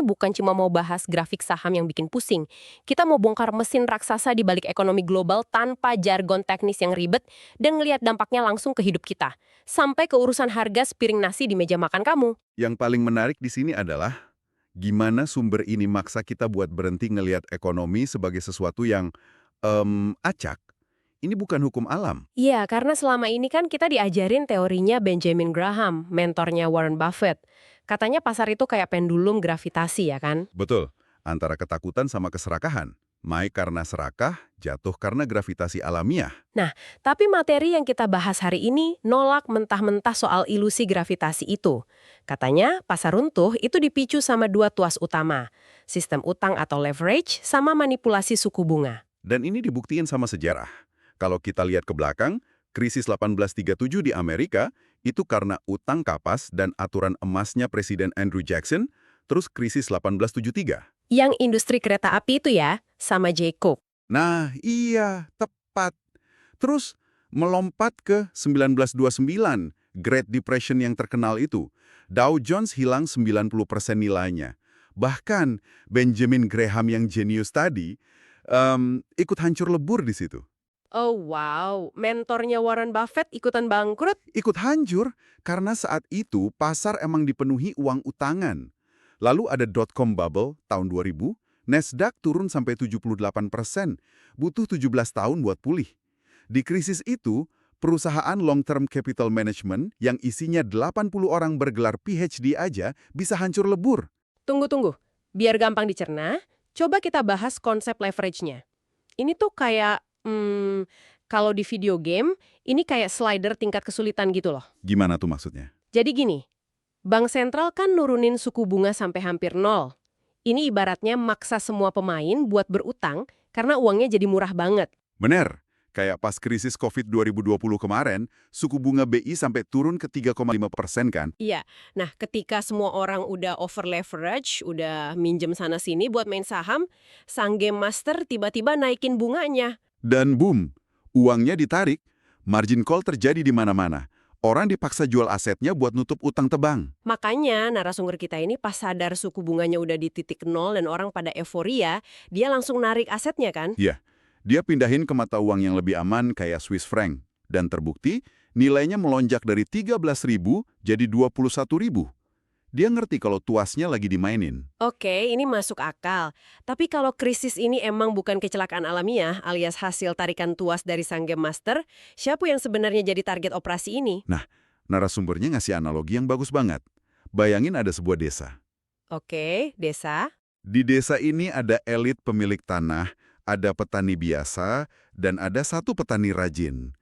bukan cuma mau bahas grafik saham yang bikin pusing. Kita mau bongkar mesin raksasa di balik ekonomi global tanpa jargon teknis yang ribet dan ngelihat dampaknya langsung ke hidup kita. Sampai ke urusan harga sepiring nasi di meja makan kamu. Yang paling menarik di sini adalah gimana sumber ini maksa kita buat berhenti ngelihat ekonomi sebagai sesuatu yang acak. Ini bukan hukum alam. Iya, karena selama ini kan kita diajarin teorinya Benjamin Graham, mentornya Warren Buffett. Katanya pasar itu kayak pendulum gravitasi ya kan? Betul, antara ketakutan sama keserakahan. Naik karena serakah, jatuh karena gravitasi alamiah. Nah, tapi materi yang kita bahas hari ini nolak mentah-mentah soal ilusi gravitasi itu. Katanya, pasar runtuh itu dipicu sama dua tuas utama, sistem utang atau leverage sama manipulasi suku bunga. Dan ini dibuktiin sama sejarah. Kalau kita lihat ke belakang, krisis 1837 di Amerika itu karena utang kapas dan aturan emasnya Presiden Andrew Jackson, terus krisis 1873. Yang industri kereta api itu ya, sama Jacob. Nah, iya, tepat. Terus melompat ke 1929, Great Depression yang terkenal itu. Dow Jones hilang 90% nilainya. Bahkan Benjamin Graham yang jenius tadi ikut hancur lebur di situ. Oh wow, mentornya Warren Buffett ikutan bangkrut? Ikut hancur karena saat itu pasar emang dipenuhi uang utangan. Lalu ada dot-com bubble tahun 2000, Nasdaq turun sampai 78%, butuh 17 tahun buat pulih. Di krisis itu, perusahaan long-term capital management yang isinya 80 orang bergelar PhD aja bisa hancur lebur. Tunggu. Biar gampang dicerna, coba kita bahas konsep leverage-nya. Ini tuh kayak, kalau di video game, ini kayak slider tingkat kesulitan gitu loh. Gimana tuh maksudnya? Jadi gini, bank sentral kan nurunin suku bunga sampai hampir nol. Ini ibaratnya maksa semua pemain buat berutang karena uangnya jadi murah banget. Bener, kayak pas krisis COVID 2020 kemarin, suku bunga BI sampai turun ke 3,5% kan? Iya, nah ketika semua orang udah over leverage, udah minjem sana-sini buat main saham, sang game master tiba-tiba naikin bunganya. Dan boom, uangnya ditarik, margin call terjadi di mana-mana. Orang dipaksa jual asetnya buat nutup utang tebang. Makanya narasumber kita ini pas sadar suku bunganya udah di titik nol dan orang pada euforia, dia langsung narik asetnya kan? Ya, dia pindahin ke mata uang yang lebih aman kayak Swiss franc. Dan terbukti, nilainya melonjak dari 13.000 jadi 21.000. Dia ngerti kalau tuasnya lagi dimainin. Oke, ini masuk akal. Tapi kalau krisis ini emang bukan kecelakaan alamiah alias hasil tarikan tuas dari sang game master, siapa yang sebenarnya jadi target operasi ini? Nah, narasumbernya ngasih analogi yang bagus banget. Bayangin ada sebuah desa. Oke, desa. Di desa ini ada elit pemilik tanah, ada petani biasa, dan ada satu petani rajin.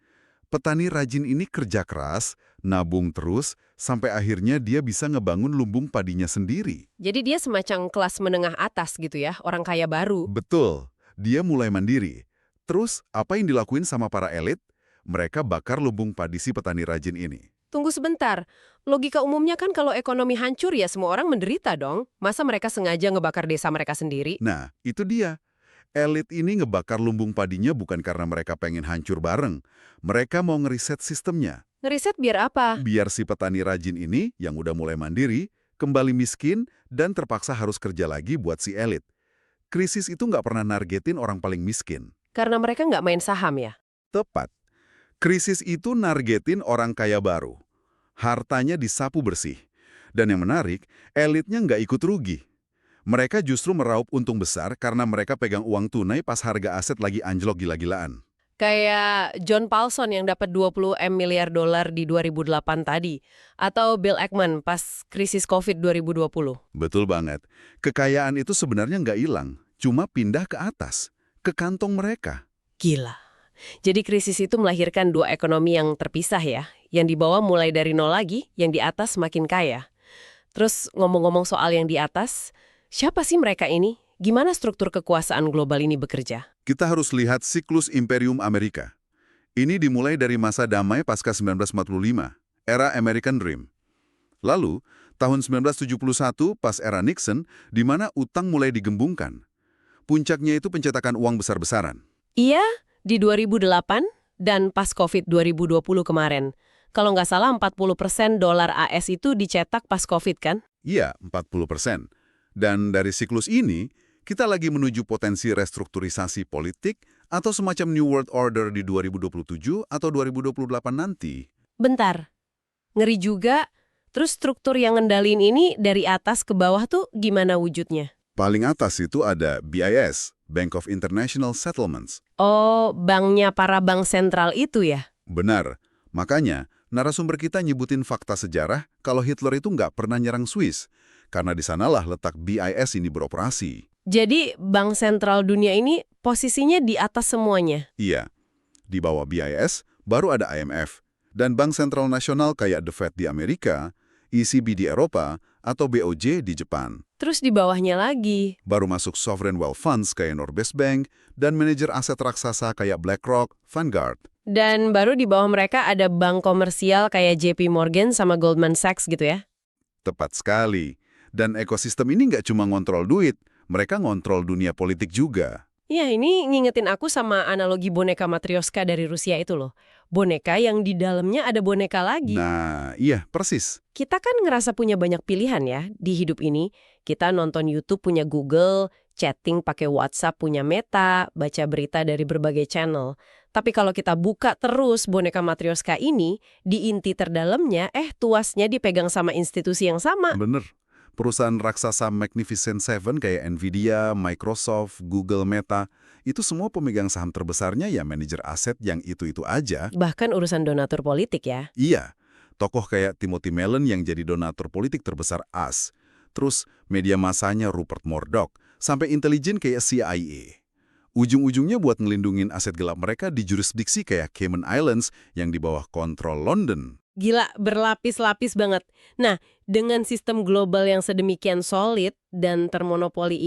Petani rajin ini kerja keras, nabung terus, sampai akhirnya dia bisa ngebangun lumbung padinya sendiri. Jadi dia semacam kelas menengah atas gitu ya, orang kaya baru. Betul, dia mulai mandiri. Terus, apa yang dilakuin sama para elit? Mereka bakar lumbung padi si petani rajin ini. Tunggu sebentar, logika umumnya kan kalau ekonomi hancur ya semua orang menderita dong. Masa mereka sengaja ngebakar desa mereka sendiri? Nah, itu dia. Elit ini ngebakar lumbung padinya bukan karena mereka pengen hancur bareng. Mereka mau ngeriset sistemnya. Ngeriset biar apa? Biar si petani rajin ini, yang udah mulai mandiri, kembali miskin dan terpaksa harus kerja lagi buat si elit. Krisis itu nggak pernah nargetin orang paling miskin. Karena mereka nggak main saham ya? Tepat. Krisis itu nargetin orang kaya baru. Hartanya disapu bersih. Dan yang menarik, elitnya nggak ikut rugi. Mereka justru meraup untung besar karena mereka pegang uang tunai pas harga aset lagi anjlok gila-gilaan. Kayak John Paulson yang dapat 20 miliar dolar di 2008 tadi. Atau Bill Ackman pas krisis COVID 2020. Betul banget. Kekayaan itu sebenarnya nggak hilang, cuma pindah ke atas, ke kantong mereka. Gila. Jadi krisis itu melahirkan dua ekonomi yang terpisah ya. Yang di bawah mulai dari nol lagi, yang di atas makin kaya. Terus ngomong-ngomong soal yang di atas, siapa sih mereka ini? Gimana struktur kekuasaan global ini bekerja? Kita harus lihat siklus Imperium Amerika. Ini dimulai dari masa damai pasca 1945, era American Dream. Lalu, tahun 1971 pas era Nixon, di mana utang mulai digembungkan. Puncaknya itu pencetakan uang besar-besaran. Iya, di 2008 dan pas COVID 2020 kemarin. Kalau nggak salah 40% dolar AS itu dicetak pas COVID kan? Iya, 40%. Dan dari siklus ini, kita lagi menuju potensi restrukturisasi politik atau semacam New World Order di 2027 atau 2028 nanti. Bentar, ngeri juga. Terus struktur yang ngendalin ini dari atas ke bawah tuh gimana wujudnya? Paling atas itu ada BIS, Bank of International Settlements. Oh, banknya para bank sentral itu ya? Benar. Makanya, narasumber kita nyebutin fakta sejarah kalau Hitler itu nggak pernah nyerang Swiss, karena di sanalah letak BIS ini beroperasi. Jadi bank sentral dunia ini posisinya di atas semuanya? Iya, di bawah BIS baru ada IMF, dan bank sentral nasional kayak The Fed di Amerika, ECB di Eropa, atau BOJ di Jepang. Terus di bawahnya lagi? Baru masuk sovereign wealth funds kayak Norges Bank, dan manajer aset raksasa kayak BlackRock, Vanguard. Dan baru di bawah mereka ada bank komersial kayak JP Morgan sama Goldman Sachs gitu ya? Tepat sekali. Dan ekosistem ini nggak cuma ngontrol duit, mereka ngontrol dunia politik juga. Iya, ini ngingetin aku sama analogi boneka Matryoshka dari Rusia itu loh. Boneka yang di dalamnya ada boneka lagi. Nah, iya, persis. Kita kan ngerasa punya banyak pilihan ya di hidup ini. Kita nonton YouTube punya Google, chatting pakai WhatsApp punya Meta, baca berita dari berbagai channel. Tapi kalau kita buka terus boneka Matryoshka ini, di inti terdalamnya, tuasnya dipegang sama institusi yang sama. Bener. Perusahaan raksasa Magnificent Seven kayak Nvidia, Microsoft, Google, Meta, itu semua pemegang saham terbesarnya ya manajer aset yang itu-itu aja. Bahkan urusan donatur politik ya. Iya, tokoh kayak Timothy Mellon yang jadi donatur politik terbesar AS. Terus media masanya Rupert Murdoch, sampai intelijen kayak CIA. Ujung-ujungnya buat ngelindungin aset gelap mereka di jurisdiksi kayak Cayman Islands yang di bawah kontrol London. Gila, berlapis-lapis banget. Nah, dengan sistem global yang sedemikian solid dan termonopoli